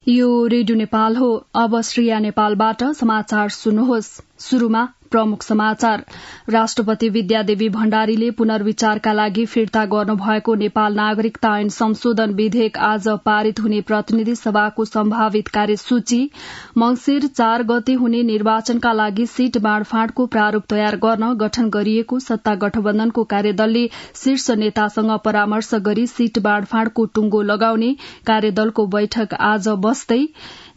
यो रेडियो नेपाल हो। अब श्रेया नेपालबाट समाचार सुन्नुहोस्। शुरूमा प्रमुख समाचार। राष्ट्रपति विद्यादेवी भण्डारीले पुनर्विचारका लागि फिर्ता गर्नुभएको नेपाल नागरिकता ऐन संशोधन विधेयक आज पारित हुने प्रतिनिधि सभाको सम्भावित कार्यसूची। मंसिर 4 गते हुने निर्वाचनका लागि सीट बाँडफाँडको प्रारूप तयार गर्न गठन गरिएको सत्ता गठबन्धनको कार्यदलले शीर्ष नेतासँग परामर्श गरी सीट बाँडफाँडको टुंगो लगाउने। कार्यदलको बैठक आज बस्दै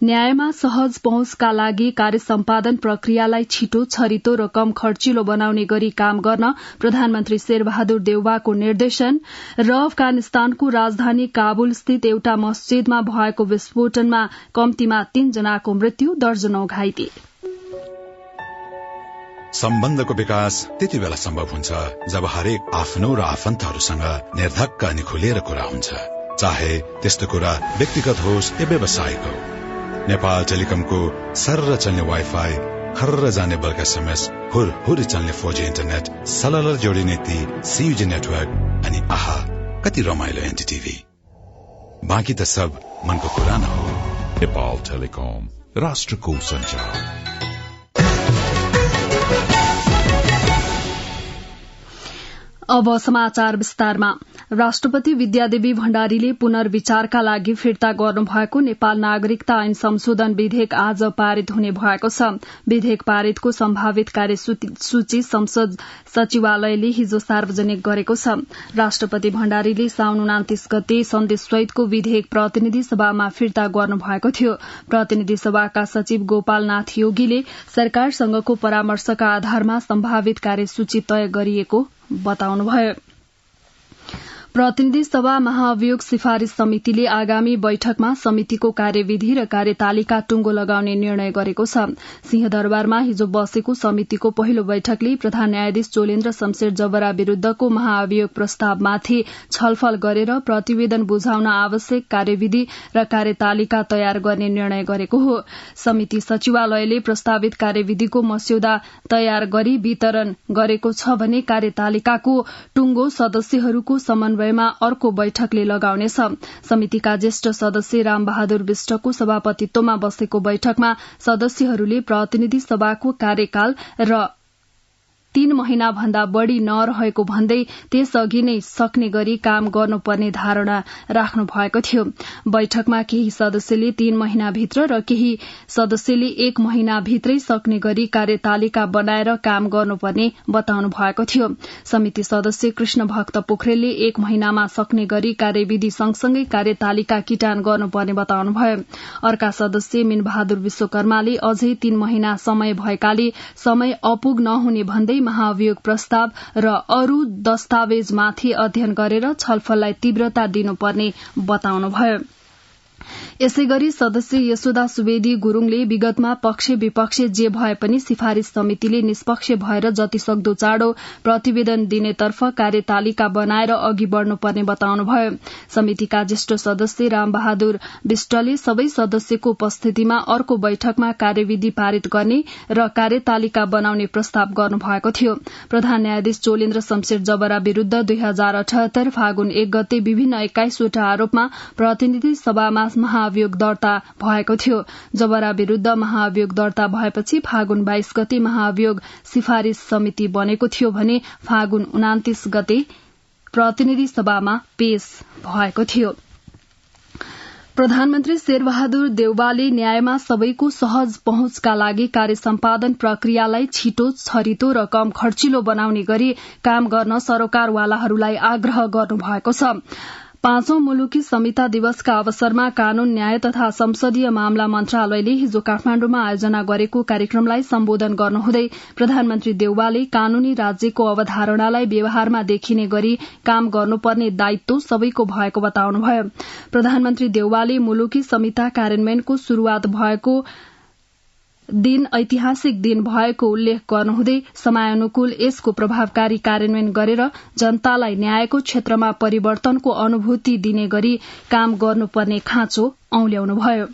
न्यायमा सहज पहुँचका लागि कार्य सम्पादन प्रक्रियालाई छिटो, छरितो र कम खर्चिलो बनाउने गरी काम गर्न प्रधानमन्त्री शेरबहादुर देउवाको निर्देशन। र अफगानिस्तानको राजधानी काबुल स्थित एउटा मस्जिदमा भएको विस्फोटनमा कम्तीमा 3 जनाको मृत्यु, दर्जनौं घाइते। सम्बन्धको विकास त्यति बेला सम्भव हुन्छ जब हरेक आफ्नो र आफन्तहरूसँग निर्धक्क अनि खुलेर कुरा हुन्छ, चाहे त्यस्तो कुरा व्यक्तिगत होस् या व्यावसायिक हो। नेपाल टेलिकमको सर्र चल्ने वाइफाई, खर्र जाने बल्क एसएमएस, हुर चल्ने 4G इन्टरनेट, सलल जोडिने ती CUG नेटवर्क अनि आहा कति रमाइलो एनडीटीभी। बाँकी त सब मनको कुरा न हो। नेपाल टेलिकम, राष्ट्रको सञ्चार। अब समाचार विस्तारमा। राष्ट्रपति विद्यादेवी भण्डारीले पुनर्विचारका लागि फिर्ता गर्नुभएको नेपाल नागरिकता ऐन संशोधन विधेयक आज पारित हुने भएको छ। विधेयक पारितको सम्भावित कार्यसूची संसद सचिवालयले हिजो सार्वजनिक गरेको छ। राष्ट्रपति भण्डारीले साउन 29 गते सन्देशसहितको विधेयक प्रतिनिधि सभामा फिर्ता गर्नुभएको थियो। प्रतिनिधि सभाका सचिव गोपालनाथ योगीले सरकारसँगको परामर्शका आधारमा सम्भावित कार्यसूची तय गरिएको बताउनुभयो। प्रतिनिधि सभा महाअभियोग सिफारिश समितिले आगामी बैठकमा समितिको कार्यविधि र कार्यतालिका टुंगो लगाउने निर्णय गरेको छ। सिंहदरबारमा हिजो बसेको समितिको पहिलो बैठकले प्रधान न्यायाधीश चोलेन्द्र शमशेर जबरा विरूद्धको महाअभियोग प्रस्तावमाथि छलफल गरेर प्रतिवेदन बुझाउन आवश्यक कार्यविधि र कार्यतालिका तयार गर्ने निर्णय गरेको हो। समिति सचिवालयले प्रस्तावित कार्यविधिको मस्यौदा तयार गरी वितरण गरेको छ भने कार्यतालिकाको टुंगो सदस्यहरूको समन्वय अर्को बैठकले लगाउनेछ। समितिका ज्येष्ठ सदस्य रामबहादुर विष्टको सभापतित्वमा बसेको बैठकमा सदस्यहरूले प्रतिनिधि सभाको कार्यकाल र 3 महिना भन्दा बढ़ी नरहेको भन्दै त्यसअघि नै सक्ने गरी काम गर्नुपर्ने धारणा राख्नु भएको थियो। बैठकमा केही सदस्यले 3 महिनाभित्र र केही सदस्यले 1 महिनाभित्रै सक्ने गरी कार्यतालिका बनाएर काम गर्नुपर्ने बताउनु भएको थियो। समिति सदस्य कृष्ण भक्त पोखरेलले 1 महिनामा सक्ने गरी कार्यविधि सँगसँगै कार्यतालिका किटान गर्नुपर्ने बताउनुभयो। अर्का सदस्य मीनबहादुर विश्वकर्माले अझै 3 महिना समय भएकाले समय अपुग नहुने भन्दै महाअभियोग प्रस्ताव र अरू दस्तावेजमाथि अध्ययन गरेर छलफललाई तीव्रता दिनुपर्ने बताउनुभयो। यसैगरी सदस्य यशोदा सुवेदी गुरूङले विगतमा पक्ष विपक्ष जे भए पनि सिफारिश समितिले निष्पक्ष भएर जतिसक्दो चाँडो प्रतिवेदन दिनेतर्फ कार्यतालिका बनाएर अघि बढ़नुपर्ने बताउनुभयो। समितिका ज्येष्ठ सदस्य रामबहादुर विष्टले सबै सदस्यको उपस्थितिमा अर्को बैठकमा कार्यविधि पारित गर्ने र कार्यतालिका बनाउने प्रस्ताव गर्नुभएको थियो। प्रधान न्यायाधीश चोलेन्द्र शमशेर जबरा विरूद्ध 2078 फागुन 1 गते विभिन्न 21 वटा आरोपमा प्रतिनिधि सभामा महाअभियोग दर्ता भएको थियो। जबरा विरूद्ध महाअभियोग दर्ता भएपछि फागुन 22 गते महाअभियोग सिफारिश समिति बनेको थियो भने फागुन 29 गते प्रतिनिधि सभामा पेश भएको थियो। प्रधानमन्त्री शेरबहादुर देउवाले न्यायमा सबैको सहज पहुँचका लागि कार्य सम्पादन प्रक्रियालाई छिटो, छरितो र कम खर्चिलो बनाउने गरी काम गर्न सरकारवालाहरूलाई आग्रह गर्नुभएको छ। 5औं मुलुकी संहिता दिवसका अवसरमा कानून, न्याय तथा संसदीय मामला मन्त्रालयले हिजो काठमाण्डुमा आयोजना गरेको कार्यक्रमलाई सम्बोधन गर्नुहुँदै प्रधानमन्त्री देउवाले कानूनी राज्यको अवधारणालाई व्यवहारमा देखिने गरी काम गर्नुपर्ने दायित्व सबैको भएको बताउनुभयो। प्रधानमन्त्री देउवाले मुलुकी संहिता कार्यान्वयनको शुरूआत भएको दिन ऐतिहासिक दिन भएको उल्लेख गर्नुहुँदै समयानुकूल यसको प्रभावकारी कार्यान्वयन गरेर जनतालाई न्यायको क्षेत्रमा परिवर्तनको अनुभूति दिने गरी काम गर्नुपर्ने खाँचो औल्याउनुभयो।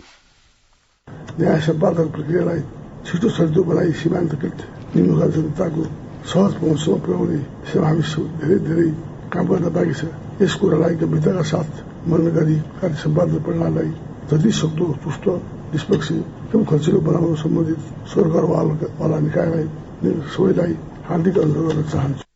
न्याय सम्पादन प्रक्रियालाई छिटो सजिलो बनाई सीमान्तकृत निमुखा जनताको सहज पहुँचसम्म पुर्याउने हामी धेरै काम गर्न बाँकी छ। यस कुरालाई गम्भीरताका साथ मन गरी कार्य सम्पादन प्रणालीलाई जति सक्दो सुस्त निष्पक्ष एवं खर्चिलो बनाउन सम्बन्धित सरकारवाला निकायलाई सबैलाई हार्दिक अनुरोध गर्न चाहन्छु।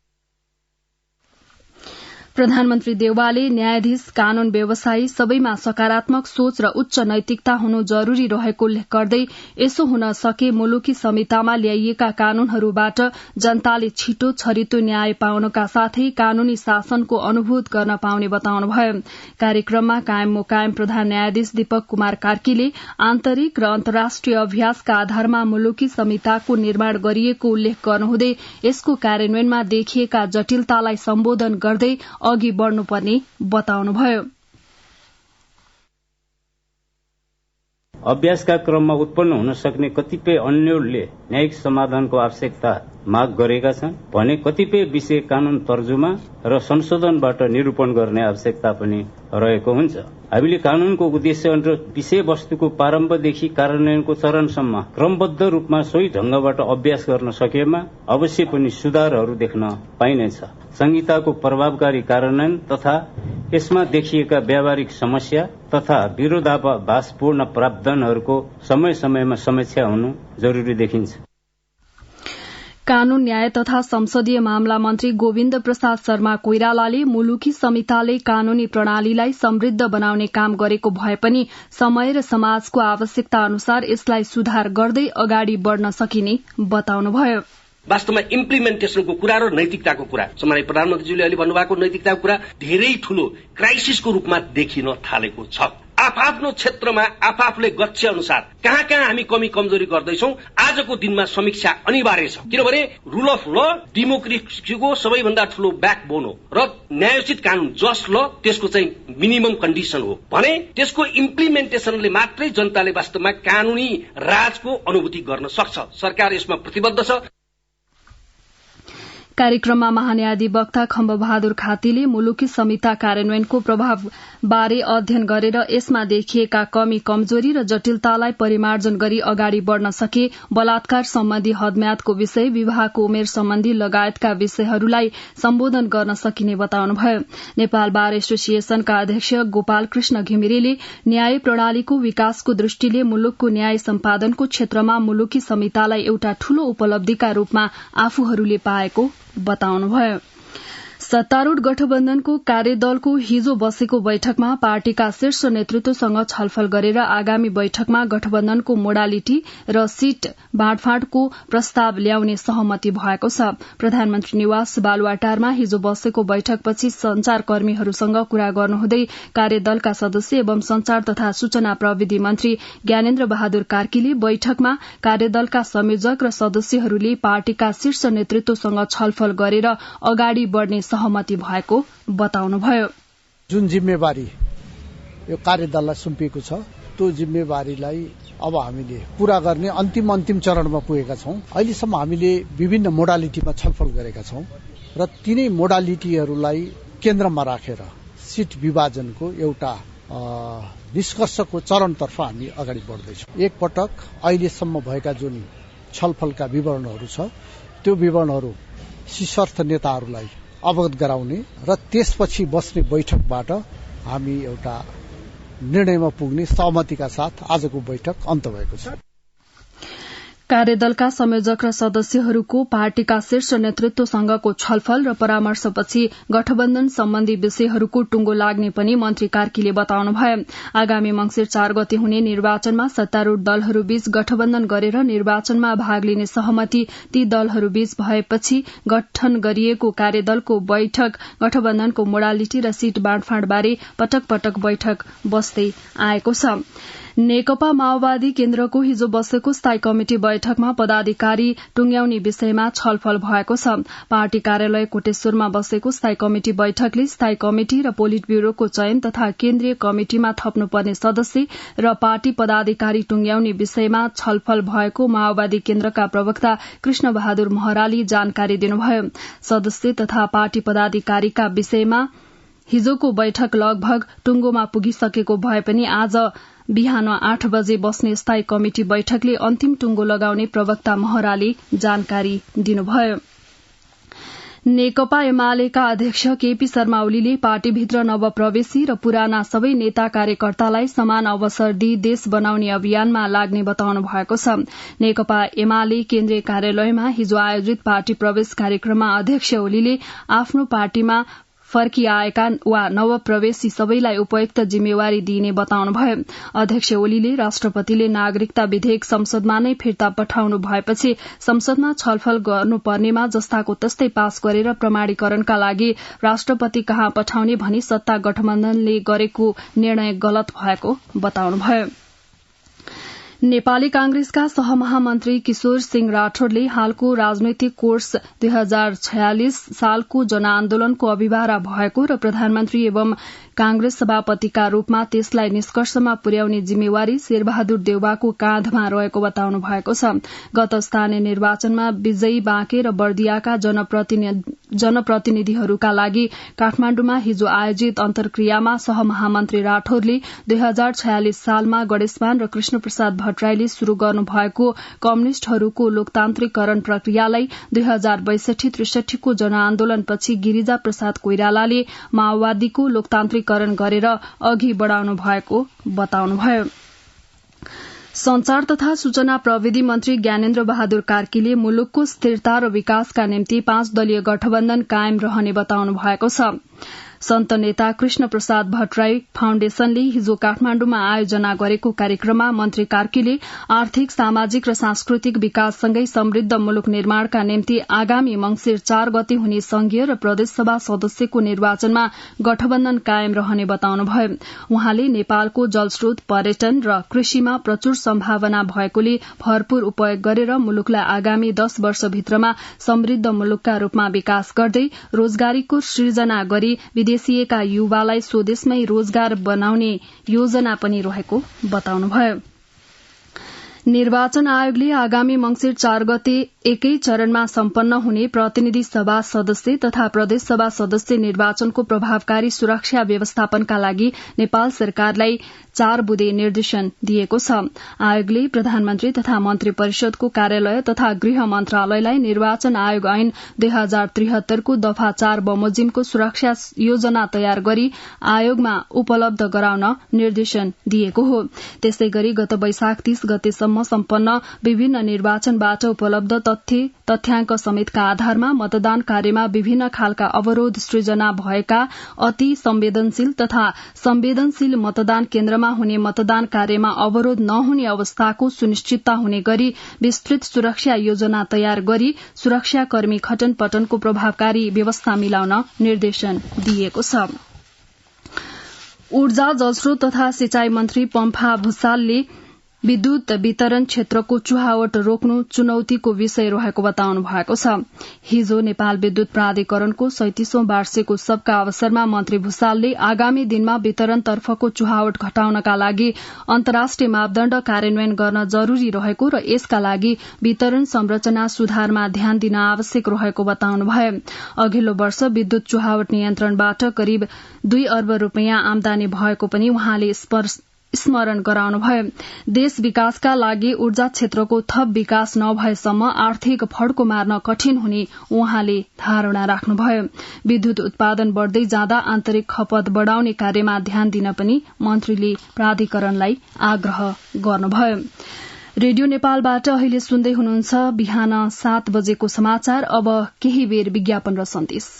प्रधानमन्त्री देउवाले न्यायाधीश, कानून व्यवसायी सबैमा सकारात्मक सोच र उच्च नैतिकता हुनु जरूरी रहेको उल्लेख गर्दै यसो हुन सके मुलुकी संहितामा ल्याइएका कानूनहरूबाट जनताले छिटो छरितो न्याय पाउनका साथै कानूनी शासनको अनुभूत गर्न पाउने बताउनुभयो। कार्यक्रममा कायम मोकायम प्रधान न्यायाधीश दीपक कुमार कार्कीले आन्तरिक र अन्तर्राष्ट्रिय अभ्यासका आधारमा मुलुकी संहिताको निर्माण गरिएको उल्लेख गर्नुहुँदै यसको कार्यान्वयनमा देखिएका जटिलतालाई सम्बोधन गर्दै अघि बढ़नुपर्ने बताउनुभयो। अभ्यासका क्रममा उत्पन्न हुन सक्ने कतिपय अन्यलले न्यायिक समाधानको आवश्यकता माग गरेका छन् भने कतिपय विषय कानून तर्जुमा र संशोधनबाट निरूपण गर्ने आवश्यकता पनि रहेको हुन्छ। हामीले कानूनको उद्देश्य र विषयवस्तुको प्रारम्भदेखि कार्यान्वयनको चरणसम्म क्रमबद्ध रूपमा सोही ढंगबाट अभ्यास गर्न सकेमा अवश्य पनि सुधारहरू देख्न पाइनेछ। संहिताको प्रभावकारी कार्यान्वयन तथा यसमा देखिएका व्यावहारिक समस्या तथा विरोधाभासपूर्ण प्रावधानहरूको समय समयमा समीक्षा हुनु जरूरी देखिन्छ। कानून, न्याय तथा संसदीय मामला मन्त्री गोविन्द प्रसाद शर्मा कोइरालाले मुलुकी संहिताले कानूनी प्रणालीलाई समृद्ध बनाउने काम गरेको भए पनि समय र समाजको आवश्यकता अनुसार यसलाई सुधार गर्दै अगाडि बढ़न सकिने बताउनुभयो। वास्तवमा इम्प्लिमेन्टेसनको कुरा र नैतिकताको कुरा, सम्माननीय प्रधानमन्त्रीजीले अहिले भन्नुभएको नैतिकताको कुरा धेरै ठूलो क्राइसिसको रूपमा देखिन थालेको छ। आफ्नो क्षेत्रमा आफूले गच्छे अनुसार कहाँ कहाँ हामी कमी कमजोरी गर्दैछौं आजको दिनमा समीक्षा अनिवार्य छ। किनभने रूल अफ ल डेमोक्रेसीको सबैभन्दा ठूलो ब्याकबोन हो र न्यायोचित कानून जस्ट ल त्यसको चाहिँ मिनिमम कन्डिसन हो भने त्यसको इम्प्लिमेन्टेसनले मात्रै जनताले वास्तवमा कानूनी राजको अनुभूति गर्न सक्छ। सरकार यसमा प्रतिबद्ध छ। कार्यक्रममा महान्यायाधिवक्ता खम्ब बहादुर खातीले मुलुकी संहिता कार्यान्वयनको प्रभाव बारे अध्ययन गरेर यसमा देखिएका कमी कमजोरी र जटिलतालाई परिमार्जन गरी अगाडि बढ़न सके, बलात्कार सम्बन्धी हदम्यादको विषय, विवाहको उमेर सम्बन्धी लगायतका विषयहरूलाई सम्बोधन गर्न सकिने बताउनुभयो। नेपाल बार एसोसिएशनका अध्यक्ष गोपाल कृष्ण घिमिरेले न्याय प्रणालीको विकासको दृष्टिले मुलुकको न्याय सम्पादनको क्षेत्रमा मुलुकी संहितालाई एउटा ठूलो उपलब्धिका रूपमा आफूहरूले पाएको बताउनुभयो। सत्तारूढ़ गठबन्धनको कार्यदलको हिजो बसेको बैठकमा पार्टीका शीर्ष नेतृत्वसँग छलफल गरेर आगामी बैठकमा गठबन्धनको मोडालिटी र सीट बाँडफाँडको प्रस्ताव ल्याउने सहमति भएको छ। प्रधानमन्त्री निवास बालुवाटारमा हिजो बसेको बैठकपछि संचारकर्मीहरूसँग कुरा गर्नुहुँदै कार्यदलका सदस्य एवं संचार तथा सूचना प्रविधि मन्त्री ज्ञानेन्द्र बहादुर कार्कीले बैठकमा कार्यदलका संयोजक र सदस्यहरूले पार्टीका शीर्ष नेतृत्वसँग छलफल गरेर अगाडि बढ़ने सहमति भएको बताउनुभयो। जुन जिम्मेवारी यो कार्यदललाई सुम्पिएको छ त्यो जिम्मेवारीलाई अब हामीले पूरा गर्ने अन्तिम चरणमा पुगेका छौं। अहिलेसम्म हामीले विभिन्न मोडालिटीमा छलफल गरेका छौं र तीनै मोडालिटीहरूलाई केन्द्रमा राखेर सीट विभाजनको एउटा निष्कर्षको चरणतर्फ हामी अगाडि बढ्दैछौं। एक पटक अहिलेसम्म भएका जुन छलफलका विवरणहरू छ त्यो विवरणहरू शीर्षस्थ नेताहरूलाई अवगत गराउने र त्यसपछि बस्ने बैठकबाट हामी एउटा निर्णयमा पुग्ने सहमतिका साथ आजको बैठक अन्त भएको छ। कार्यदलका संयोजक र सदस्यहरूको पार्टीका शीर्ष नेतृत्वसँगको छलफल र परामर्शपछि गठबन्धन सम्बन्धी विषयहरूको टुंगो लाग्ने पनि मन्त्री कार्कीले बताउनुभयो। आगामी मंसिर 4 गते हुने निर्वाचनमा सत्तारूढ़ दलहरूबीच गठबन्धन गरेर निर्वाचनमा भाग लिने सहमति ती दलहरूबीच भएपछि गठन गरिएको कार्यदलको बैठक गठबन्धनको मोडालिटी र सीट बाँडफाँडबारे पटक पटक बैठक बस्दै आएको छ। नेकपा माओवादी केन्द्रको हिजो बसेको स्थायी कमिटी बैठकमा पदाधिकारी टुंग्याउने विषयमा छलफल भएको छ। पार्टी कार्यालय कोटेश्वरमा बसेको स्थायी कमिटी बैठकले स्थायी कमिटी र पोलिट ब्यूरोको चयन तथा केन्द्रीय कमिटिमा थप्नुपर्ने सदस्य र पार्टी पदाधिकारी टुंग्याउने विषयमा छलफल भएको माओवादी केन्द्रका प्रवक्ता कृष्ण बहादुर महराले जानकारी दिनुभयो। सदस्य तथा पार्टी पदाधिकारीका विषयमा हिजोको बैठक लगभग टुंगोमा पुगिसकेको भए पनि आज बिहान 8 बजे बस्ने स्थायी कमिटी बैठकले अन्तिम टुंगो लगाउने प्रवक्ता महराले जानकारी दिनुभयो। नेकपा एमालेका अध्यक्ष केपी शर्मा ओलीले पार्टीभित्र नवप्रवेशी र पुराना सबै नेता कार्यकर्तालाई समान अवसर दिई देश बनाउने अभियानमा लाग्ने बताउनु भएको छ। नेकपा एमाले केन्द्रीय कार्यालयमा हिजो आयोजित पार्टी प्रवेश कार्यक्रममा अध्यक्ष ओलीले आफ्नो पार्टीमा फर्किआएका वा नवप्रवेशी सबैलाई उपयुक्त जिम्मेवारी दिइने बताउनुभयो। अध्यक्ष ओलीले राष्ट्रपतिले नागरिकता विधेयक संसदमा नै फिर्ता पठाउनु भएपछि संसदमा छलफल गर्नुपर्नेमा जस्ताको तस्तै पास गरेर प्रमाणीकरणका लागि राष्ट्रपति कहाँ पठाउने भनी सत्ता गठबन्धनले गरेको निर्णय गलत भएको बताउनुभयो। नेपाली कांग्रेसका सहमहामन्त्री किशोर सिंह राठौड़ले हालको राजनैतिक कोर्स 2046 सालको जनआन्दोलनको अभिभारा भएको र प्रधानमन्त्री एवं कांग्रेस सभापतिका रूपमा त्यसलाई निष्कर्षमा पुर्याउने जिम्मेवारी शेरबहादुर देउवाको काँधमा रहेको बताउनु भएको छ। गत स्थानीय निर्वाचनमा विजयी बाँके र बर्दियाका जनप्रतिनिधिहरूका लागि काठमाण्डुमा हिजो आयोजित अन्तर्क्रियामा सहमहामन्त्री राठौड़ले 2046 सालमा गणेशमान र कृष्णप्रसाद भट्टराईले शुरू गर्नुभएको कम्युनिष्टहरूको लोकतान्त्रिकरण प्रक्रियालाई 2062-63 को जनआन्दोलनपछि गिरिजा प्रसाद कोइरालाले माओवादीको लोकतान्त्रिकरण गरेर अघि बढ़ाउनु भएको बताउनुभयो। संचार तथा सूचना प्रविधि मन्त्री ज्ञानेन्द्र बहादुर कार्कीले मुलुकको स्थिरता र विकासका निम्ति 5 दलीय गठबन्धन कायम रहने बताउनु भएको छ। सन्त नेता कृष्ण प्रसाद भट्टराई फाउण्डेशनले हिजो काठमाण्डुमा आयोजना गरेको कार्यक्रममा मन्त्री कार्कीले आर्थिक सामाजिक र सांस्कृतिक विकाससँगै समृद्ध मुलुक निर्माणका निम्ति आगामी मंसिर 4 गते हुने संघीय र प्रदेशसभा सदस्यको निर्वाचनमा गठबन्धन कायम रहने बताउनुभयो। उहाँले नेपालको जलस्रोत पर्यटन र कृषिमा प्रचुर सम्भावना भएकोले भरपूर उपयोग गरेर मुलुकलाई आगामी 10 वर्षभित्रमा समृद्ध मुलुकका रूपमा विकास गर्दै रोजगारीको सृजना गरी विदेशिएका युवालाई स्वदेशमै रोजगार बनाउने योजना पनि रहेको बताउनुभयो। निर्वाचन आयोगले आगामी मंसिर 4 गते एकै चरणमा सम्पन्न हुने प्रतिनिधि सभा सदस्य तथा प्रदेश सभा सदस्य निर्वाचनको प्रभावकारी सुरक्षा व्यवस्थापनका लागि नेपाल सरकारलाई 4 बुँदे निर्देशन दिएको छ। आयोगले प्रधानमन्त्री तथा मन्त्री परिषदको कार्यालय तथा गृह मन्त्रालयलाई निर्वाचन आयोग ऐन 2073 को दफा 4 बमोजिमको सुरक्षा योजना तयार गरी आयोगमा उपलब्ध गराउन निर्देशन दिएको हो। त्यसैगरी गत वैशाख 30 गतेसम्म सम्पन्न विभिन्न निर्वाचनबाट उपलब्ध तथ्याङ्क समेतका आधारमा मतदान कार्यमा विभिन्न खालका अवरोध सृजना भएका अति संवेदनशील तथा संवेदनशील मतदान केन्द्रमा हुने मतदान कार्यमा अवरोध नहुने अवस्थाको सुनिश्चितता हुने गरी विस्तृत सुरक्षा योजना तयार गरी सुरक्षाकर्मी खटन पटनको प्रभावकारी व्यवस्था मिलाउन निर्देशन दिएको छ। ऊर्जा जलस्रोत तथा सिंचाई मन्त्री पम्फा भूषालले विद्युत वितरण क्षेत्रको चुहावट रोक्नु चुनौतीको विषय रहेको बताउनु भएको छ। हिजो नेपाल विद्युत प्राधिकरणको 37औं वार्षिक उत्सवका अवसरमा मन्त्री भूषालले आगामी दिनमा वितरणतर्फको चुहावट घटाउनका लागि अन्तर्राष्ट्रिय मापदण्ड कार्यान्वयन गर्न जरूरी रहेको र यसका लागि वितरण संरचना सुधारमा ध्यान दिन आवश्यक रहेको बताउनुभयो। अघिल्लो वर्ष विद्युत चुहावट नियन्त्रणबाट करिब 2 अर्ब रूपियाँ आमदानी भएको पनि उहाँले स्मरण गराउनुभयो। देश विकासका लागि ऊर्जा क्षेत्रको थप विकास नभएसम्म आर्थिक फड्को मार्न कठिन हुने उहाँले धारणा राख्नुभयो। विद्युत उत्पादन बढ़दै जाँदा आन्तरिक खपत बढ़ाउने कार्यमा ध्यान दिन पनि मन्त्रीले प्राधिकरणलाई आग्रह गर्नुभयो। रेडियो नेपालबाट अहिले सुन्दै हुनुहुन्छ बिहान 7 बजेको समाचार। अब केही बेर विज्ञापन र सन्देश।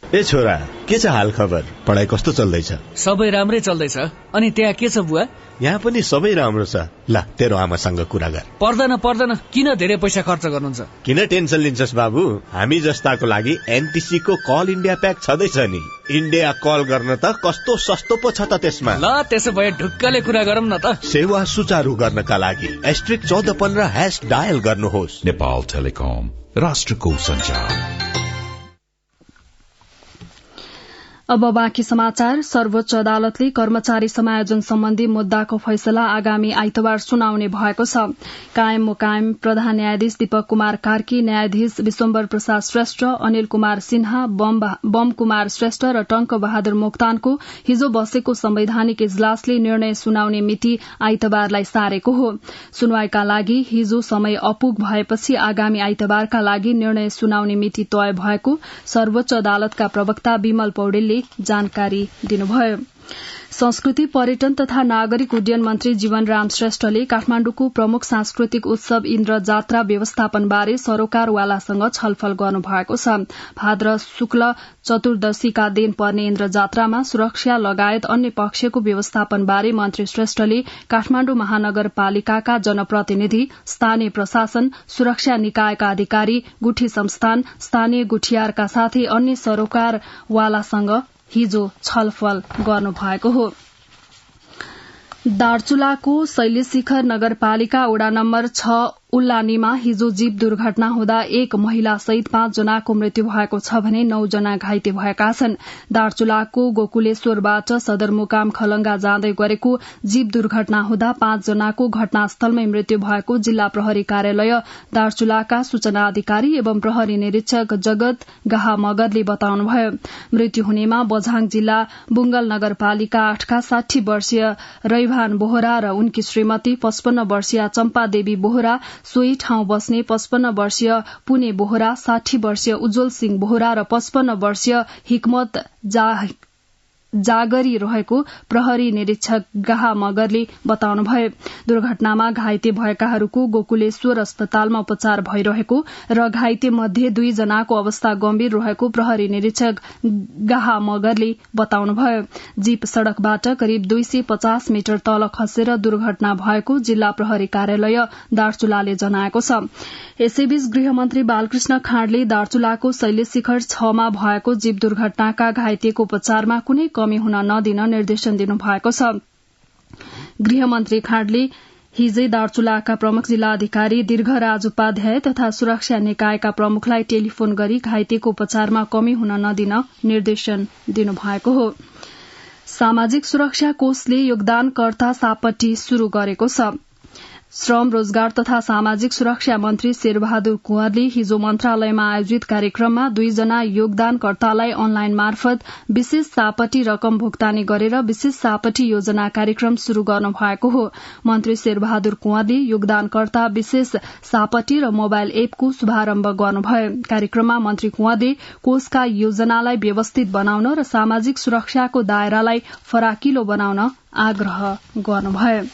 ए छोरा, के छ हाल खबर? पढाइ कस्तो चल्दैछ? सबै राम्रै चल्दैछ। अनि त्यहाँ के छ बुवा? यहाँ पनि सबै राम्रो छ। ल, तेरो आमासँग कुरा गर। पर्दैन, किन धेरै पैसा खर्च गर्नुहुन्छ? किन टेन्सन लिन्छस् बाबु? हामी जस्ताको लागि एनटीसी को कल इन्डिया प्याक छँदैछ नि। इन्डिया कल गर्न त कस्तो सस्तो पो छ त त्यसमा। ल, त्यसो भए ढुक्कले कुरा गरौँ न त। सेवा सुचारू गर्नका लागि *1415# डायल गर्नुहोस्। नेपाल टेलिकम, राष्ट्रको सञ्चार। अब बाँकी समाचार। सर्वोच्च अदालतले कर्मचारी समायोजन सम्बन्धी मुद्दाको फैसला आगामी आइतबार सुनाउने भएको छ। कायम मुकायम प्रधान न्यायाधीश दीपक कुमार कार्की, न्यायाधीश विश्वम्बर प्रसाद श्रेष्ठ, अनिल कुमार सिन्हा, बम कुमार श्रेष्ठ र टंक बहादुर मोक्तानको हिजो बसेको संवैधानिक इजलासले निर्णय सुनाउने मिति आइतबारलाई सारेको हो। सुनवाईका लागि हिजो समय अपुग भएपछि आगामी आइतबारका लागि निर्णय सुनाउने मिति तय भएको सर्वोच्च अदालतका प्रवक्ता विमल पौडेलले जानकारी दिनुभयो। संस्कृति, पर्यटन तथा नागरिक उड्डयन मन्त्री जीवनराम श्रेष्ठले काठमाण्डुको प्रमुख सांस्कृतिक उत्सव इन्द्र जात्रा व्यवस्थापनबारे सरोकारवालासँग छलफल गर्नुभएको छ। भाद्र शुक्ल चतुर्दशीका दिन पर्ने इन्द्र जात्रामा सुरक्षा लगायत अन्य पक्षको व्यवस्थापनबारे मन्त्री श्रेष्ठले काठमाण्डु महानगरपालिकाका जनप्रतिनिधि, स्थानीय प्रशासन, सुरक्षा निकायका अधिकारी, गुठी संस्थान, स्थानीय गुठियारका साथै अन्य सरोकारवालासँग हिजो छलफल गर्नुभएको हो। दार्चुलाको शैलेशिखर नगरपालिका वडा नम्बर 6 उल्लानीमा हिजो जीप दुर्घटना हुँदा एक महिला सहित 5 जनाको मृत्यु भएको छ भने 9 जना घाइते भएका छन्। दार्चुलाको गोकुलेश्वरबाट सदरमुकाम खलंगा जाँदै गरेको जीप दुर्घटना हुँदा 5 जनाको घटनास्थलमै मृत्यु भएको जिल्ला प्रहरी कार्यालय दार्चुलाका सूचना अधिकारी एवं प्रहरी निरीक्षक जगत गाहा मगरले बताउनुभयो। मृत्यु हुनेमा बझाङ जिल्ला बुंगल नगरपालिका 8 का 60 वर्षीय रैभान बोहरा र उनकी श्रीमती 55 वर्षीय चम्पा देवी बोहरा, सोही ठाउँ बस्ने 55 वर्षीय पुने बोहरा, 60 वर्षीय उज्जवल सिंह बोहरा र 55 वर्षीय हिकमत जागरी रहेको प्रहरी निरीक्षक गाहा मगरले बताउनुभयो। दुर्घटनामा घाइते भएकाहरूको गोकुलेश्वर अस्पतालमा उपचार भइरहेको र घाइते मध्ये 2 जनाको अवस्था गम्भीर रहेको प्रहरी निरीक्षक गाहा मगरले बताउनुभयो। जीप सड़कबाट करिब 250 मिटर तल खसेर दुर्घटना भएको जिल्ला प्रहरी कार्यालय दार्चुलाले जनाएको छ। यसैबीच गृहमन्त्री बालकृष्ण खाँडले दार्चुलाको शैलेशिखर 6 मा भएको जीप दुर्घटनाका घाइतेको उपचारमा कुनै कमी हुन नदिन निर्देशन दिनुभएको छ। गृहमन्त्री खाँडले हिजै दार्चुलाका प्रमुख जिल्ला अधिकारी दीर्घराज उपाध्याय तथा सुरक्षा निकायका प्रमुखलाई टेलिफोन गरी घाइतेको उपचारमा कमी हुन नदिन निर्देशन दिनुभएको हो। सामाजिक सुरक्षा कोषले योगदानकर्ता सापट्टी शुरू गरेको छ। श्रम, रोजगार तथा सामाजिक सुरक्षा मन्त्री शेरबहादुर कुँवरले हिजो मन्त्रालयमा आयोजित कार्यक्रममा 2 जना योगदानकर्तालाई अनलाइन मार्फत विशेष सापट्टी रकम भुक्तानी गरेर विशेष सापट्टी योजना कार्यक्रम शुरू गर्नु भएको हो। मन्त्री शेरबहादुर कुँवरले योगदानकर्ता विशेष सापट्टी र मोबाइल एपको शुभारम्भ गर्नुभयो। कार्यक्रममा मन्त्री कुँवरले कोषका योजनालाई व्यवस्थित बनाउन र सामाजिक सुरक्षाको दायरालाई फराकिलो बनाउन आग्रह गर्नुभयो।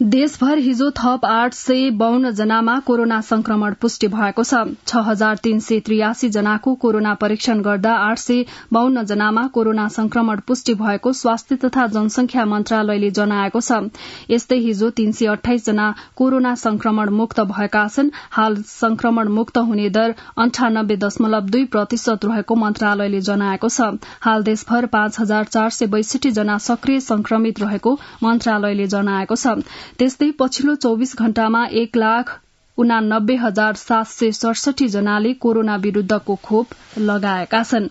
देशभर हिजो थप 852 जनामा कोरोना संक्रमण पुष्टि भएको छ। 6383 जनाको कोरोना परीक्षण गर्दा 852 जनामा कोरोना संक्रमण पुष्टि भएको स्वास्थ्य तथा जनसंख्या मन्त्रालयले जनाएको छ। यस्तै हिजो 328 जना कोरोना संक्रमण मुक्त भएका छन्। हाल संक्रमण मुक्त हुने दर 98.2% रहेको मन्त्रालयले जनाएको छ। हाल देशभर 5462 जना सक्रिय संक्रमित रहेको मन्त्रालयले जनाएको छ। त्यस्तै पछिल्लो 24 घण्टामा 1,89,767 जनाले कोरोना विरूद्धको खोप लगाएका छन्।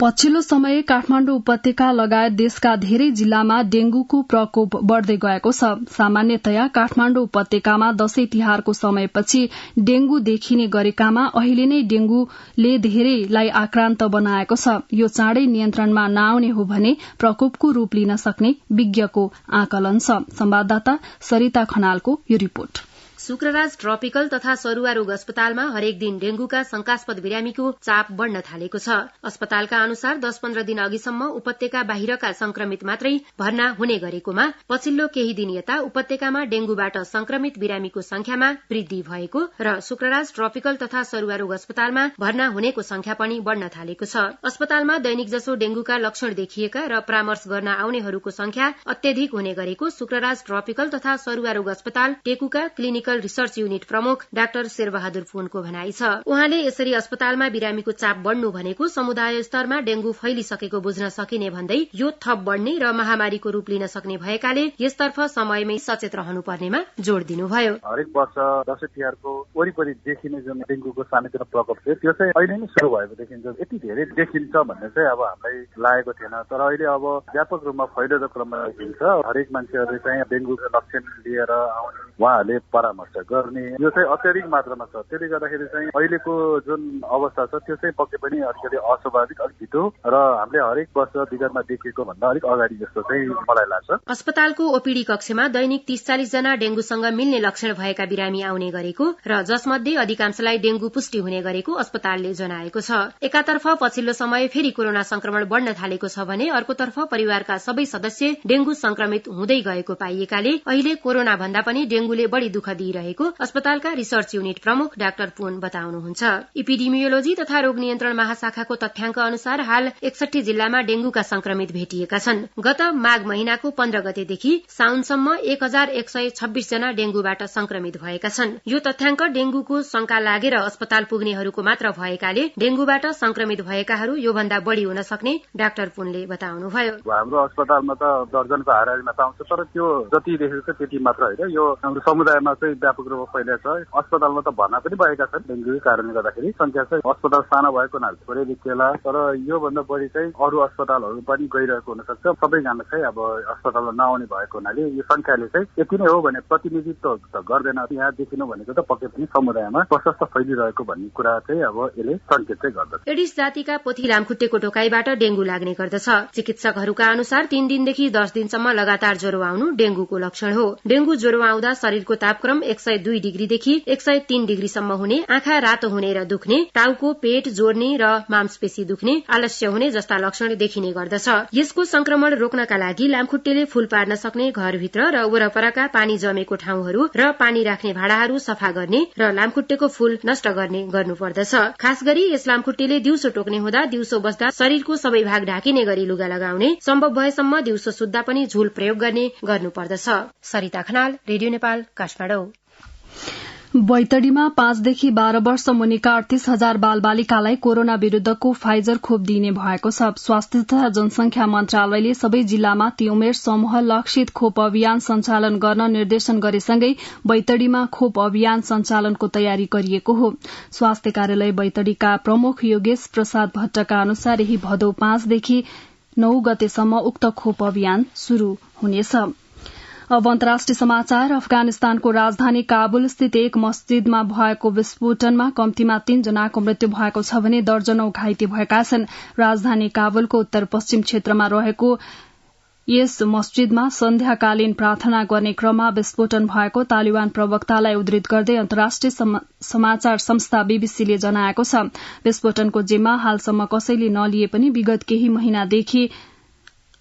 पछिल्लो समय काठमाण्डु उपत्यका लगायत देशका धेरै जिल्लामा डेंगूको प्रकोप बढ़दै गएको छ। सामान्यतया काठमाण्डु उपत्यकामा दशैं तिहारको समयपछि डेंगू देखिने गरेकामा अहिले नै डेंगूले धेरैलाई आक्रान्त बनाएको छ। यो चाँडै नियन्त्रणमा नआउने हो भने प्रकोपको रूप लिन सक्ने विज्ञको आकलन छ। संवाददाता सरिता खनालको यो रिपोर्ट। शुक्रराज ट्रपिकल तथा सरुवा रोग अस्पतालमा हरेक दिन डेंगूका शंकास्पद बिरामीको चाप बढ़न थालेको छ। अस्पतालका अनुसार 10-15 दिन अघिसम्म उपत्यका बाहिरका संक्रमित मात्रै भर्ना हुने गरेकोमा पछिल्लो केही दिन यता उपत्यकामा डेंगूबाट संक्रमित बिरामीको संख्यामा वृद्धि भएको र शुक्रराज ट्रपिकल तथा सरुवा रोग अस्पतालमा भर्ना हुनेको संख्या पनि बढ़न थालेको छ। अस्पतालमा दैनिक जसो डेंगूका लक्षण देखिएका र परामर्श गर्न आउनेहरूको संख्या अत्यधिक हुने गरेको शुक्रराज ट्रपिकल तथा सरुवा रोग अस्पताल टेकुका क्लिनिकल ट्रपिकल रिसर्च युनिट प्रमुख डाक्टर शेरबहादुर पुनको भनाइ छ। उहाँले यसरी अस्पतालमा बिरामीको चाप बढ्नु भनेको समुदाय स्तरमा डेंगू फैलिसकेको बुझ्न सकिने भन्दै यो थप बढ्ने र महामारीको रूप लिन सक्ने भएकाले यसतर्फ समयमै सचेत रहनुपर्नेमा जोड़ दिनुभयो। हरेक वर्ष दशैं तिहारको वरिपरि देखिने जुन डेंगूको सानोतिनो प्रकोप थियो त्यो चाहिँ अहिले नै सुरु भएको देखिन्छ। यति धेरै देखिन्छ भन्ने चाहिँ अब हामीलाई लागेको थिएन, तर अहिले अब व्यापक रूपमा फैलिँदो क्रममा देखिन्छ। हरेक मान्छेहरूले चाहिँ डेंगूको लक्षण लिएर आउने उहाँहरूले परामर्श गर्ने यो चाहिँ अत्याधिक मात्रामा छ। त्यसले गर्दाखेरि चाहिँ अहिलेको जुन अवस्था छ त्यो चाहिँ पक्कै पनि अलिकति अस्वाभाविक, अलिक ढिलो र हामीले हरेक वर्ष विगतमा देखेको भन्दा अलिक अगाडि जस्तो चाहिँ मलाई लाग्छ। अस्पतालको ओपीडी कक्षमा दैनिक 30-40 जना डेंगूसँग मिल्ने लक्षण भएका बिरामी आउने गरेको र जसमध्ये अधिकांशलाई डेंगू पुष्टि हुने गरेको अस्पतालले जनाएको छ। एकातर्फ पछिल्लो समय फेरि कोरोना संक्रमण बढ़न थालेको छ भने अर्कोतर्फ परिवारका सबै सदस्य डेंगू संक्रमित हुँदै गएको पाइएकाले अहिले कोरोना भन्दा पनि डेंगूले बढ़ी दुःख दिइरहेको अस्पतालका रिसर्च युनिट प्रमुख डाक्टर पुन बताउनुहुन्छ। इपिडेमियोलोजी तथा रोग नियन्त्रण महाशाखाको तथ्याङ्क अनुसार हाल 61 जिल्लामा डेंगूका संक्रमित भेटिएका छन्। गत माघ महिनाको 15 गतेदेखि साउनसम्म 1126 जना डेंगूबाट संक्रमित भएका छन्। यो तथ्याङ्क डेंगूको शंका लागेर अस्पताल पुग्नेहरूको मात्र भएकाले डेंगूबाट संक्रमित भएकाहरू यो भन्दा बढ़ी हुन सक्ने डाक्टर पुनले बताउनुभयो। हाम्रो अस्पतालमा त दर्जनको हाराहारीमा पाउँछ, तर त्यो जति देखेको छ त्यति मात्र होइन। यो हाम्रो समुदायमा चाहिँ व्यापक रूपमा फैलिएको छ। अस्पतालमा त भर्ना पनि भएका छन् डेंगूको कारणले गर्दाखेरि। संख्या चाहिँ अस्पताल सानो भएको हुनाले थोरै देखिएला, तर यो भन्दा बढ़ी चाहिँ अरू अस्पतालहरू पनि गइरहेको हुन सक्छ। सबैजना चाहिँ अब अस्पतालमा नआउने भएको हुनाले यो संख्याले चाहिँ यति नै हो भने प्रतिनिधित्व त गर्दैन। यहाँ देखिनु भनेको त पक्कै पनि समुदायमा प्रशस्त फैलिरहेको भन्ने कुरा चाहिँ अब यसले संकेत चाहिँ गर्दछ। एडिस जातिका पोथी लामखुट्टेको टोकाइबाट डेंगू लाग्ने गर्दछ। चिकित्सकहरूका अनुसार 3 दिनदेखि 10 दिनसम्म लगातार ज्वरो आउनु डेंगूको लक्षण हो। डेंगू ज्वरो आउँदा शरीरको तापक्रम 102 डिग्रीदेखि 103 डिग्रीसम्म हुने, आँखा रातो हुने र दुख्ने, टाउको पेट जोड्ने र मांसपेशी दुख्ने, आलस्य हुने जस्ता लक्षण देखिने गर्दछ। यसको संक्रमण रोक्नका लागि लामखुट्टेले फूल पार्न सक्ने घरभित्र र वरपरका पानी जमेको ठाउँहरू र पानी राख्ने भाँडाहरू सफा गर्ने र लामखुट्टेको फूल नष्ट गर्ने गर्नुपर्दछ। खास गरी यस लामखुट्टेले दिउँसो टोक्ने हुँदा दिउँसो बस्दा शरीरको सबै भाग ढाकिने गरी लुगा लगाउने, सम्भव भएसम्म दिउँसो सुत्दा पनि झुल प्रयोग गर्ने गर्नुपर्दछ। सरिता खनाल, रेडियो नेपाल, काठमाडौँ। बैतडीमा 5 देखि 12 वर्ष मुनिका 38,000 बालबालिकालाई कोरोना विरूद्धको फाइजर खोप दिइने भएको छ। स्वास्थ्य तथा जनसंख्या मन्त्रालयले सबै जिल्लामा ती उमेर समूह लक्षित खोप अभियान सञ्चालन गर्न निर्देशन गरेसँगै बैतडीमा खोप अभियान सञ्चालनको तयारी गरिएको हो। स्वास्थ्य कार्यालय बैतडीका प्रमुख योगेश प्रसाद भट्टका अनुसार यही भदौ 5 देखि 9 गतेसम्म उक्त खोप अभियान शुरू हुनेछ। अब अन्तर्राष्ट्रिय समाचार। अफगानिस्तानको राजधानी काबुल स्थित एक मस्जिदमा भएको विस्फोटनमा कम्तीमा 3 जनाको मृत्यु भएको छ भने दर्जनौं घाइते भएका छन्। राजधानी काबुलको उत्तर पश्चिम क्षेत्रमा रहेको यस मस्जिदमा सन्ध्याकालीन प्रार्थना गर्ने क्रममा विस्फोटन भएको तालिबान प्रवक्तालाई उद्धृत गर्दै अन्तर्राष्ट्रिय समाचार संस्था बीबीसीले जनाएको छ। विस्फोटनको जिम्मा हालसम्म कसैले नलिए पनि विगत केही महिनादेखि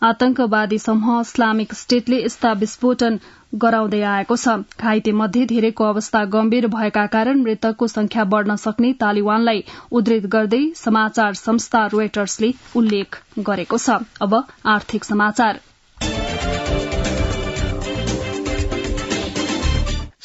आतंकवादी समूह इस्लामिक स्टेटले यस्ता विस्फोटन गराउँदै आएको छ। घाइते मध्ये धेरैको अवस्था गम्भीर भएका कारण मृतकको संख्या बढ़न सक्ने तालिबानलाई उद्धृत गर्दै समाचार संस्था रोयटर्सले उल्लेख गरेको छ। अब आर्थिक समाचार।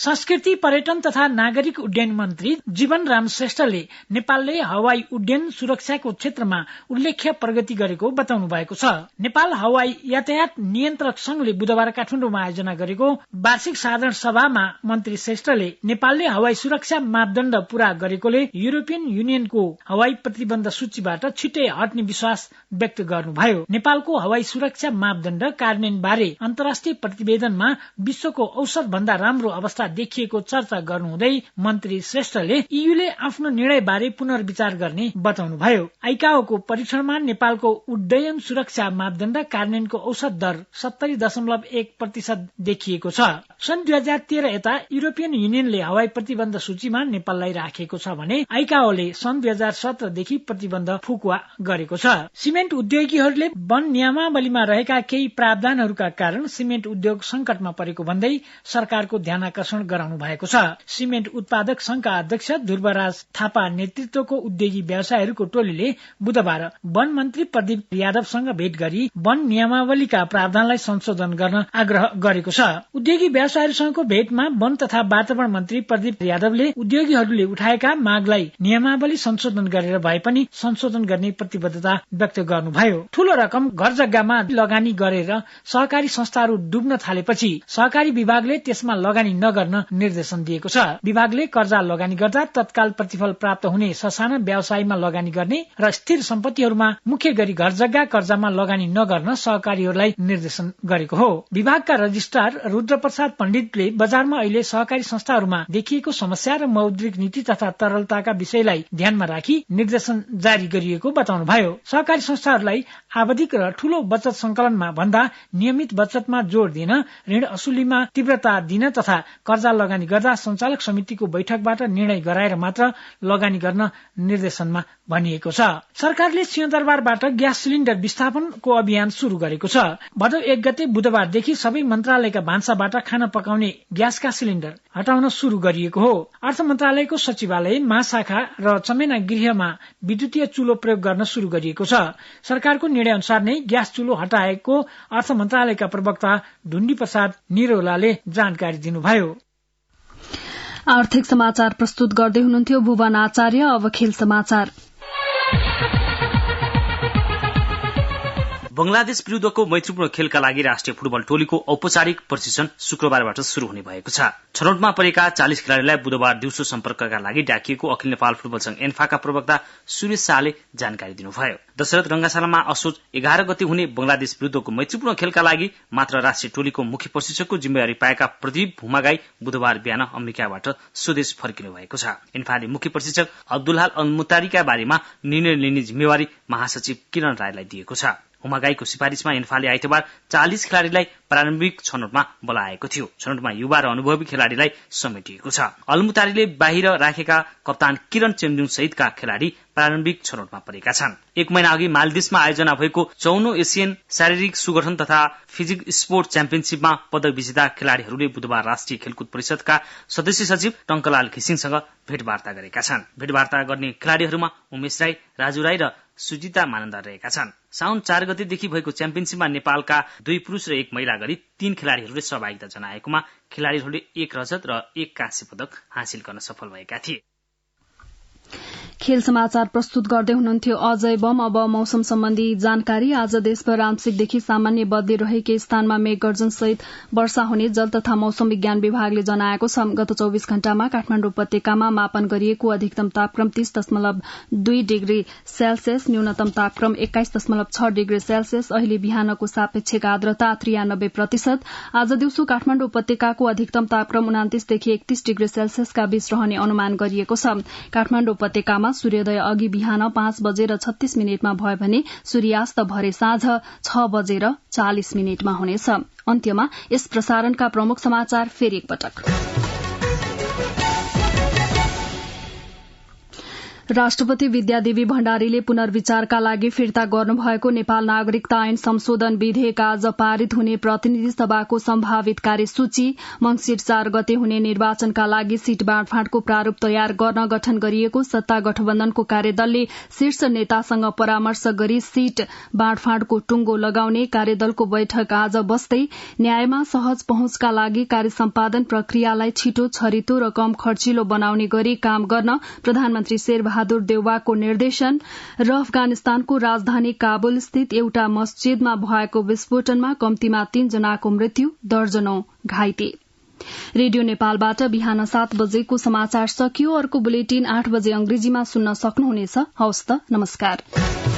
संस्कृति, पर्यटन तथा नागरिक उड्डयन मन्त्री जीवन राम श्रेष्ठले नेपालले हवाई उड्डयन सुरक्षाको क्षेत्रमा उल्लेख्य प्रगति गरेको बताउनु भएको छ। नेपाल हवाई यातायात नियन्त्रक संघले बुधबार काठमाडौँमा आयोजना गरेको वार्षिक साधारण सभामा मन्त्री श्रेष्ठले नेपालले हवाई सुरक्षा मापदण्ड पूरा गरेकोले युरोपियन युनियनको हवाई प्रतिबन्ध सूचीबाट छिट्टै हट्ने विश्वास व्यक्त गर्नुभयो। नेपालको हवाई सुरक्षा मापदण्ड कार्यान्वयन बारे अन्तर्राष्ट्रिय प्रतिवेदनमा विश्वको औसत भन्दा राम्रो अवस्था देखिएको चर्चा गर्नुहुँदै मन्त्री श्रेष्ठले ईयूले आफ्नो निर्णय बारे पुनर्विचार गर्ने बताउनुभयो। आइकाओको परीक्षणमा नेपालको उड्डयन सुरक्षा मापदण्ड कार्यान्वयनको औसत दर 70.1% देखिएको छ। सन् 2013 यता युरोपियन युनियनले हवाई प्रतिबन्ध सूचीमा नेपाललाई राखेको छ भने आइकाओले सन् 2017 देखि प्रतिबन्ध फुकुवा गरेको छ। सिमेन्ट उद्योगीहरूले वन नियमावलीमा रहेका केही प्रावधानहरूका कारण सिमेन्ट उद्योग संकटमा परेको भन्दै सरकारको ध्यानाकर्षण वितरण गराउनु भएको छ। सिमेन्ट उत्पादक संघका अध्यक्ष ध्रुवराज थापा नेतृत्वको उद्योगी व्यवसायीहरूको टोलीले बुधबार वन मन्त्री प्रदीप यादवसँग भेट गरी वन नियमावलीका प्रावधानलाई संशोधन गर्न आग्रह गरेको छ। उद्योगी व्यवसायीहरूसँगको भेटमा वन तथा वातावरण मन्त्री प्रदीप यादवले उद्योगीहरूले उठाएका मागलाई नियमावली संशोधन गरेर भए पनि संशोधन गर्ने प्रतिबद्धता व्यक्त गर्नुभयो। ठूलो रकम घर जग्गामा लगानी गरेर सहकारी संस्थाहरू डुब्न थालेपछि सहकारी विभागले त्यसमा लगानी नगर्न निर्देशन दिएको छ। विभागले कर्जा लगानी गर्दा तत्काल प्रतिफल प्राप्त हुने ससाना व्यवसायमा लगानी गर्ने र स्थिर सम्पत्तिहरूमा मुख्य गरी घर जग्गा कर्जामा लगानी नगर्न सहकारीहरूलाई निर्देशन गरेको हो। विभागका रजिस्ट्रार रुद्रप्रसाद पण्डितले बजारमा अहिले सहकारी संस्थाहरूमा देखिएको समस्या र मौद्रिक नीति तथा तरलताका विषयलाई ध्यानमा राखी निर्देशन जारी गरिएको बताउनुभयो। सहकारी संस्थाहरूलाई आवधिक र ठूलो बचत संकलनमा भन्दा नियमित बचतमा जोड़ दिन, ऋण असुलीमा तीव्रता दिन तथा कर्जा लगानी गर्दा संचालक समितिको बैठकबाट निर्णय गराएर मात्र लगानी गर्न निर्देशनमा भनिएको छ। सरकारले सिंहदरबारबाट ग्यास सिलिण्डर विस्थापनको अभियान शुरू गरेको छ। भदौ 1 गते बुधबारदेखि सबै मन्त्रालयका भान्साबाट खाना पकाउने ग्यासका सिलिण्डर हटाउन शुरू गरिएको हो। अर्थ मन्त्रालयको सचिवालय, महाशाखा र चमेना गृहमा विद्युतीय चुलो प्रयोग गर्न शुरू गरिएको छ। सरकारको निर्णय अनुसार नै ग्यास चुलो हटाएको अर्थ मन्त्रालयका प्रवक्ता ढुण्डी प्रसाद निरौलाले जानकारी दिनुभयो। आर्थिक समाचार प्रस्तुत गर्दै हुनुहुन्थ्यो भुवन आचार्य। अब खेल समाचार। बंगलादेश विरूद्धको मैत्रीपूर्ण खेलका लागि राष्ट्रिय फुटबल टोलीको औपचारिक प्रशिक्षण शुक्रबारबाट शुरू हुने भएको छ। छनौटमा परेका 40 खेलाड़ीलाई बुधबार दिउँसो सम्पर्कका लागि डाकिएको अखिल नेपाल फुटबल संघ एन्फाका प्रवक्ता सुरेश शाहले जानकारी दिनुभयो। दशरथ रंगाशालामा असोज 11 गते हुने बंगलादेश विरूद्धको मैत्रीपूर्ण खेलका लागि मात्र राष्ट्रिय टोलीको मुख्य प्रशिक्षकको जिम्मेवारी पाएका प्रदीप भुमागाई बुधबार बिहान अमेरिकाबाट स्वदेश फर्किनु भएको छ। एन्फाले मुख्य प्रशिक्षक अब्दुल्लाल अलमुतारीका बारेमा निर्णय लिने जिम्मेवारी महासचिव किरण रायलाई दिएको छ। हुमागाईको सिफारिशमा एन्फाले आइतबार 40 खेलाड़ीलाई प्रारम्भिक छनौटमा बोलाएको थियो। छनौटमा युवा र अनुभवी खेलाड़ीलाई समेटिएको छ। अलमुतारीले बाहिर राखेका कप्तान किरण चेम्जुङ सहितका खेलाड़ी प्रारम्भिक छनौटमा परेका छन्। 1 महिना अघि मालदिवसमा आयोजना भएको 54औं एसियन शारीरिक सुगठन तथा फिजिक स्पोर्ट च्याम्पियनशीपमा पदक विजेता खेलाड़ीहरूले बुधबार राष्ट्रिय खेलकुद परिषदका सदस्य सचिव टंकलाल घिसिङसँग भेटवार्ता गरेका छन्। भेटवार्ता गर्ने खेलाड़ीहरूमा उमेश राई, राजु राई र सुजिता मानन्दर रहेका छन्। साउन 4 गतेदेखि भएको च्याम्पियनशीपमा नेपालका 2 पुरुष र 1 महिला गरी 3 खेलाड़ीहरूले सहभागिता जनाएकोमा खेलाड़ीहरूले 1 रजत र 1 काँस्य पदक हासिल गर्न सफल भएका थिए। खेल समाचार प्रस्तुत गर्दै हुनुहुन्थ्यो अजय बम। अब मौसम सम्बन्धी जानकारी। आज देशभर आंशिकदेखि सामान्य बदली रहेकै स्थानमा मेघगर्जन सहित वर्षा हुने जल तथा मौसम विज्ञान विभागले जनाएको छ। गत 24 घण्टामा काठमाडौँ उपत्यकामा मापन गरिएको अधिकतम तापक्रम 30.2 डिग्री सेल्सियस, न्यूनतम तापक्रम 21.6 डिग्री सेल्सियस। अहिले बिहानको सापेक्षिक आर्द्रता 93%। आज दिउँसो काठमाडौँ उपत्यकाको अधिकतम तापक्रम 29 देखि 31 डिग्री सेल्सियसका बीच रहने अनुमान गरिएको छ। काठमाडौँ उपत्यकामा सूर्योदय अघि बिहान 5:36 भयो भने सूर्यास्त भरे साँझ 6:40 हुनेछ। अन्त्यमा यस प्रसारणका प्रमुख समाचार फेरि एकपटक। राष्ट्रपति विद्यादेवी भण्डारीले पुनर्विचारका लागि फिर्ता गर्नुभएको नेपाल नागरिकता ऐन संशोधन विधेयक आज पारित हुने प्रतिनिधि सभाको सम्भावित कार्यसूची। मंसिर 4 गते हुने निर्वाचनका लागि सीट बाँडफाँडको प्रारूप तयार गर्न गठन गरिएको सत्ता गठबन्धनको कार्यदलले शीर्ष नेतासँग परामर्श गरी सीट बाँडफाँडको टुंगो लगाउने कार्यदलको बैठक आज बस्दै न्यायमा सहज पहुँचका लागि कार्य सम्पादन प्रक्रियालाई छिटो, छरितो र कम खर्चिलो बनाउने गरी काम गर्न प्रधानमन्त्री शेरबहादुर देउवाको निर्देशन र अफगानिस्तानको राजधानी काबुल स्थित एउटा मस्जिदमा भएको विस्फोटनमा कम्तीमा 3 जनाको मृत्यु, दर्जनौं घाइते। रेडियो नेपालबाट बिहान 7 बजेको समाचार सकियो। अर्को बुलेटिन 8 बजे अंग्रेजीमा सुन्न सक्नुहुनेछ। हवस् त, नमस्कार।